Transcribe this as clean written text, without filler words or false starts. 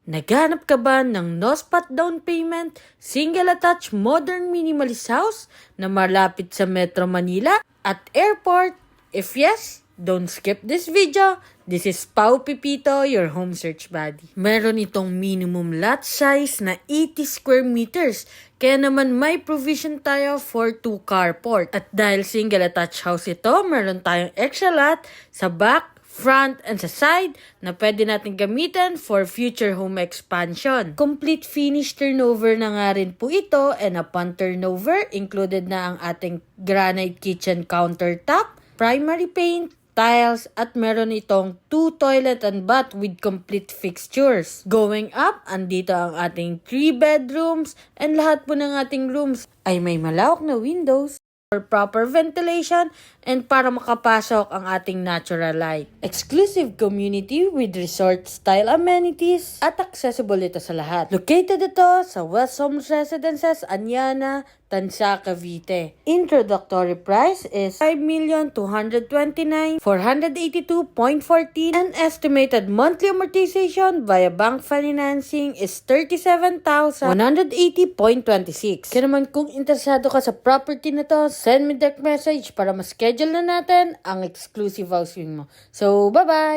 Naghanap ka ba ng no-spot down payment, single-attached modern minimalist house na malapit sa Metro Manila at airport? If yes, don't skip this video. This is Pau Pipito, your home search buddy. Meron itong minimum lot size na 80 square meters. Kaya naman may provision tayo for 2 carport. At dahil single-attached house ito, meron tayong extra lot sa back, front, and sa side na pwede natin gamitin for future home expansion. Complete finish turnover na nga rin po ito, and upon turnover, included na ang ating granite kitchen countertop, primary paint, tiles, at meron itong 2 toilet and bath with complete fixtures. Going up, andito ang ating 3 bedrooms, and lahat po ng ating rooms ay may malawak na windows for proper ventilation and para makapasok ang ating natural light. Exclusive community with resort-style amenities at accessible ito sa lahat. Located ito sa West Homes Residences, Anyana, Tansa, Cavite. Introductory price is 5,229,482.14 and estimated monthly amortization via bank financing is 37,180.26. Kaya naman kung interesado ka sa property na to, send me direct message para ma-schedule na natin ang exclusive housing mo. So, bye-bye!